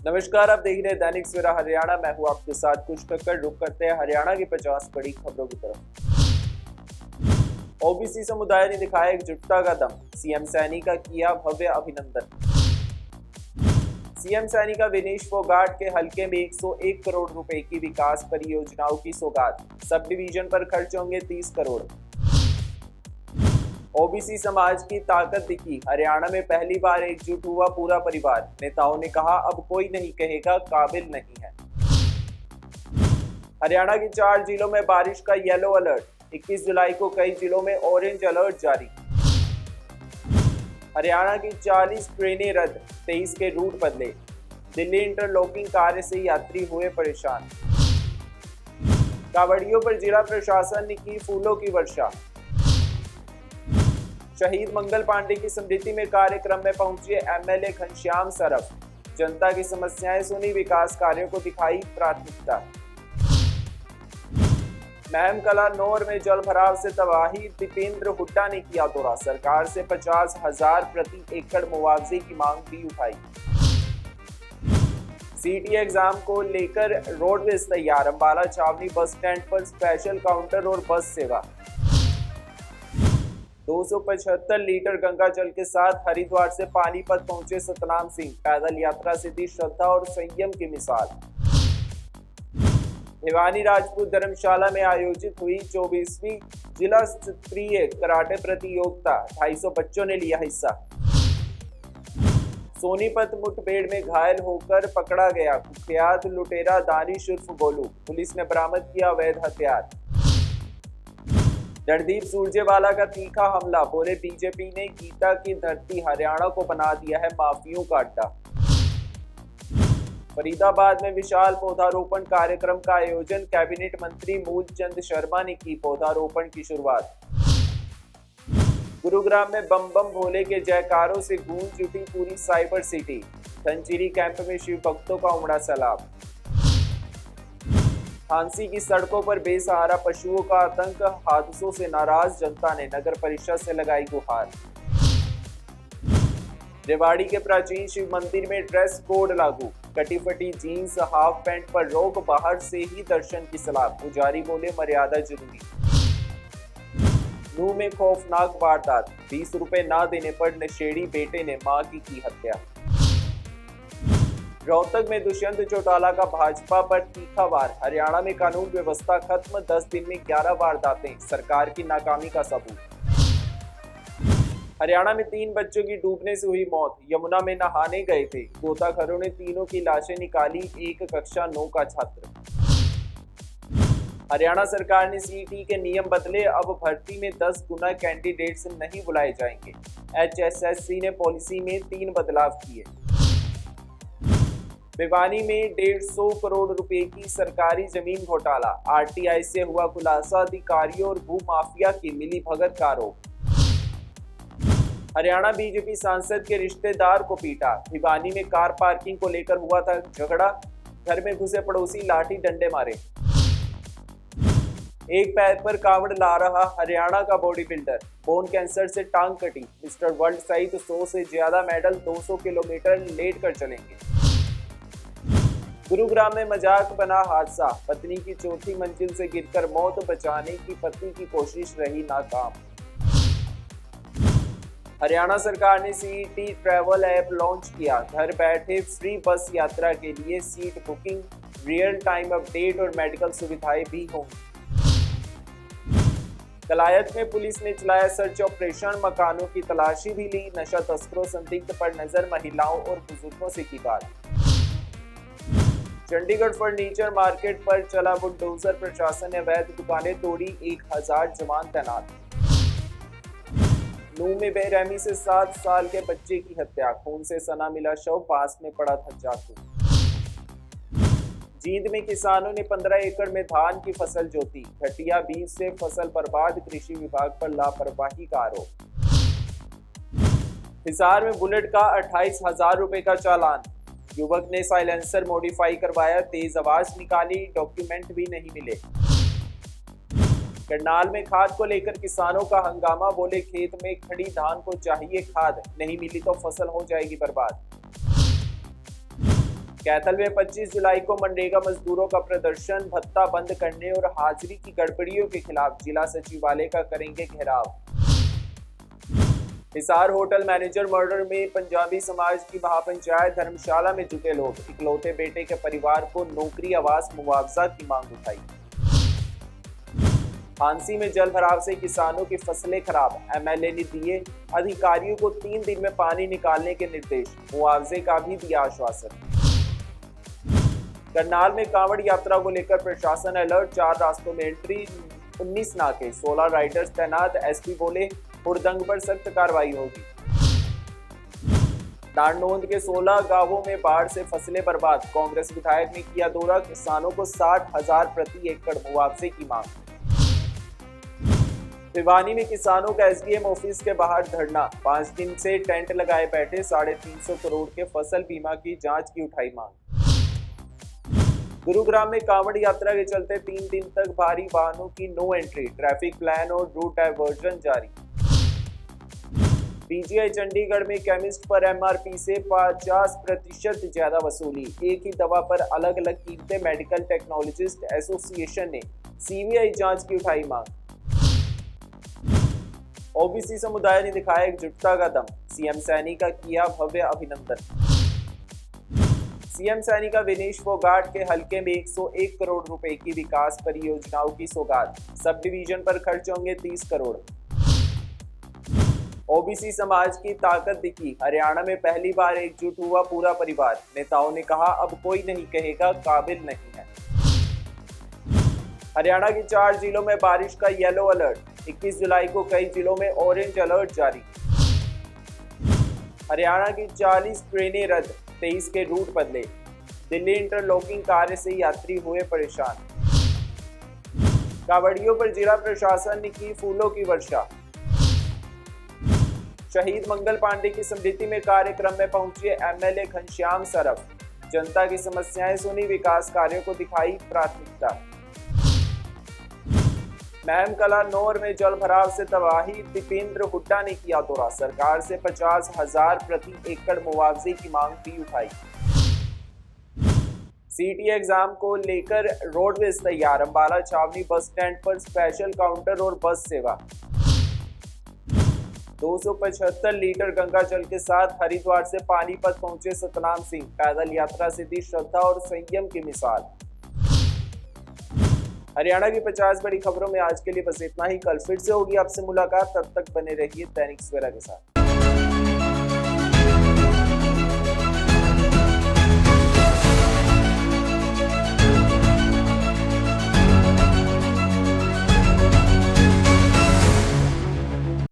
नमस्कार, आप देख रहे हैं दैनिक सवेरा हरियाणा। मैं हूं आपके साथ कुछ कक्कड़। रुक करते हैं हरियाणा की 50 बड़ी खबरों की तरफ। ओबीसी समुदाय ने दिखाया एकजुटता का दम, सीएम सैनी का किया भव्य अभिनंदन। सीएम सैनी का विनेश फोगाट के हलके में 101 करोड़ रुपए की विकास परियोजनाओं की सौगात, सब डिवीजन पर खर्च होंगे 30 करोड़। ओबीसी समाज की ताकत दिखी, हरियाणा में पहली बार एकजुट हुआ पूरा परिवार। नेताओं ने कहा अब कोई नहीं कहेगा काबिल नहीं है। हरियाणा के 4 जिलों में बारिश का येलो अलर्ट, 21 जुलाई को कई जिलों में ऑरेंज अलर्ट जारी। हरियाणा की 40 ट्रेनें रद्द, 23 के रूट बदले। दिल्ली इंटरलॉकिंग कार्य से यात्री हुए परेशान। कांवड़ियों पर जिला प्रशासन ने की फूलों की वर्षा। शहीद मंगल पांडे की स्मृति में कार्यक्रम में पहुंचे एमएलए घनश्याम सरफ, जनता की समस्याएं सुनी, विकास कार्यों को दिखाई प्राथमिकता। महम कला नौर में जल भराव से तबाही, दीपेंद्र हुड्डा ने किया दौरा, सरकार से 50,000 प्रति एकड़ मुआवजे की मांग भी उठाई। सीटी एग्जाम को लेकर रोडवेज तैयार, अंबाला छावनी बस स्टैंड पर स्पेशल काउंटर और बस सेवा। 275 लीटर गंगा जल के साथ हरिद्वार से पानीपत पहुंचे सतनाम सिंह, पैदल यात्रा से दी श्रद्धा और संयम की मिसाल। भिवानी राजपूत धर्मशाला में आयोजित हुई 24वीं जिला स्तरीय कराटे प्रतियोगिता, 250 बच्चों ने लिया हिस्सा। सोनीपत मुठभेड़ में घायल होकर पकड़ा गया कुख्यात लुटेरा दानिश उर्फ गोलू, पुलिस ने बरामद किया अवैध हथियार। रणदीप सुरजेवाला का तीखा हमला, बोले बीजेपी ने गीता की धरती हरियाणा को बना दिया है माफियों का अड्डा। फरीदाबाद में विशाल पौधारोपण कार्यक्रम का आयोजन, कैबिनेट मंत्री मूलचंद शर्मा ने की पौधारोपण की शुरुआत। गुरुग्राम में बम बम भोले के जयकारों से गूंज उठी पूरी साइबर सिटी, धनचिरी कैंप में शिव भक्तों का उमड़ा सैलाब। झांसी की सड़कों पर बेसहारा पशुओं का आतंक, हादसों से नाराज जनता ने नगर परिषद से लगाई गुहार। रेवाड़ी के प्राचीन शिव मंदिर में ड्रेस कोड लागू, कटी फटी जीन्स हाफ पैंट पर रोक, बाहर से ही दर्शन की सलाह, पुजारी बोले मर्यादा जरूरी। नूह में खौफनाक वारदात, 20 रुपए ना देने पर नशेड़ी बेटे ने मां की हत्या। रोहतक में दुष्यंत चौटाला का भाजपा पर तीखा वार, हरियाणा में कानून व्यवस्था खत्म, 10 दिन में 11 वारदातें, सरकार की नाकामी का सबूत। हरियाणा में 3 बच्चों की डूबने से हुई मौत, यमुना में नहाने गए थे, गोताखोरों ने तीनों की लाशें निकाली, एक कक्षा 9 का छात्र। हरियाणा सरकार ने सीईटी के नियम बदले, अब भर्ती में 10 गुना कैंडिडेट्स नहीं बुलाए जाएंगे। एचएसएससी ने पॉलिसी में 3 बदलाव किए। भिवानी में 150 करोड़ रुपए की सरकारी जमीन घोटाला, आरटीआई से हुआ खुलासा, अधिकारियों और भूमाफिया की मिलीभगत का आरोप। हरियाणा बीजेपी सांसद के रिश्तेदार को पीटा, भिवानी में कार पार्किंग को लेकर हुआ था झगड़ा, घर में घुसे पड़ोसी लाठी डंडे मारे। एक पैर पर कावड़ ला रहा हरियाणा का बॉडी बिल्डर, बोन कैंसर से टांग कटी, मिस्टर वर्ल्ड सहित 100 से ज्यादा मेडल, 200 किलोमीटर लेट कर चलेंगे। गुरुग्राम में मजाक बना हादसा, पत्नी की चौथी मंजिल से गिरकर मौत, बचाने की पति की कोशिश रही नाकाम। हरियाणा सरकार ने सीईटी ट्रैवल ऐप लॉन्च किया, घर बैठे फ्री बस यात्रा के लिए seat booking, real time update और मेडिकल सुविधाएं भी होंगी। कलायत में पुलिस ने चलाया सर्च ऑपरेशन, मकानों की तलाशी भी ली, नशा तस्करों संदिग्ध पर नजर, महिलाओं और बुजुर्गों से की बात। चंडीगढ़ फर्नीचर मार्केट पर चला बुलडोजर, प्रशासन ने अवैध दुकानें तोड़ी, 1000 जवान तैनात। नूह में बेरहमी से 7 साल के बच्चे की हत्या, खून से सना मिला शव, पास में पड़ा था चाकू। जींद में किसानों ने 15 एकड़ में धान की फसल जोती, घटिया बीज से फसल बर्बाद, कृषि विभाग पर लापरवाही का आरोप। हिसार में बुलेट का 28,000 रुपए का चालान, युवक ने साइलेंसर मॉडिफाई करवाया, तेज आवाज निकाली, डॉक्यूमेंट भी नहीं मिले। करनाल में खाद को लेकर किसानों का हंगामा, बोले खेत में खड़ी धान को चाहिए खाद, नहीं मिली तो फसल हो जाएगी बर्बाद। कैथल में 25 जुलाई को मनरेगा मजदूरों का प्रदर्शन, भत्ता बंद करने और हाजिरी की गड़बड़ियों के खिलाफ जिला सचिवालय का करेंगे घेराव। हिसार होटल मैनेजर मर्डर में पंजाबी समाज की महापंचायत धर्मशाला में जुटे लोग, इकलौते बेटे के परिवार को नौकरी, आवास, मुआवजा की मांग उठाई। हांसी में जल भराव से किसानों की फसलें खराब, एमएलए ने दिए अधिकारियों को 3 दिन में पानी निकालने के निर्देश, मुआवजे का भी दिया आश्वासन। करनाल में कांवड़ यात्रा को लेकर प्रशासन अलर्ट, 4 रास्तों में एंट्री, 19 नाके, 16 राइडर्स तैनात। एसपी बोले हुड़दंग पर सख्त कार्रवाई होगी। नारनौंद के 16 गांवों में बाढ़ से फसलें बर्बाद, कांग्रेस विधायक ने किया दौरा, किसानों को 60,000 प्रति एकड़ मुआवजे की मांग। भिवानी में किसानों का एसडीएम ऑफिस के बाहर धरना, 5 दिन से टेंट लगाए बैठे, 350 करोड़ के फसल बीमा की जांच की उठाई मांग। गुरुग्राम में कांवड़ यात्रा के चलते 3 दिन तक भारी वाहनों की नो एंट्री, ट्रैफिक प्लान और रूट डायवर्जन जारी। पीजीआई चंडीगढ़ में केमिस्ट पर एमआरपी से 50% ज्यादा वसूली, एक ही दवा पर अलग अलग कीमतें। मेडिकल टेक्नोलॉजिस्ट एसोसिएशन ने सीबीआई जांच की उठाई मांग। ओबीसी समुदाय ने दिखाया एकजुटता का दम, सीएम सैनी का किया भव्य अभिनंदन। सीएम सैनी का विनेश फोगाट के हलके में 101 करोड़ रुपए की विकास परियोजनाओं की सौगात, सब डिवीजन पर खर्च होंगे 30 करोड़। ओबीसी समाज की ताकत दिखी, हरियाणा में पहली बार एकजुट हुआ पूरा परिवार, नेताओं ने कहा अब कोई नहीं कहेगा काबिल नहीं है। हरियाणा की 4 जिलों में बारिश का येलो अलर्ट, 21 जुलाई को कई जिलों में ऑरेंज अलर्ट जारी। हरियाणा की 40 ट्रेनें रद्द, 23 के रूट बदले, दिल्ली इंटरलॉकिंग कार्य से यात्री हुए परेशान। कांवड़ियों पर जिला प्रशासन ने की फूलों की वर्षा। शहीद मंगल पांडे की स्मृति में कार्यक्रम में पहुंचे एमएलए घनश्याम सरफ, जनता की समस्याएं सुनी, विकास कार्यों को दिखाई प्राथमिकता। महम कला नौर में जल भराव से तबाही, दीपेंद्र हुड्डा ने किया दौरा, सरकार से 50,000 प्रति एकड़ मुआवजे की मांग भी उठाई। सीटी एग्जाम को लेकर रोडवेज तैयार, अंबाला छावनी बस स्टैंड पर स्पेशल काउंटर और बस सेवा। 275 लीटर गंगा जल के साथ हरिद्वार से पानीपत पहुंचे सतनाम सिंह, पैदल यात्रा से दी श्रद्धा और संयम की मिसाल। हरियाणा की 50 बड़ी खबरों में आज के लिए बस इतना ही। कल फिर से होगी आपसे मुलाकात, तब तक बने रहिए दैनिक सवेरा के साथ।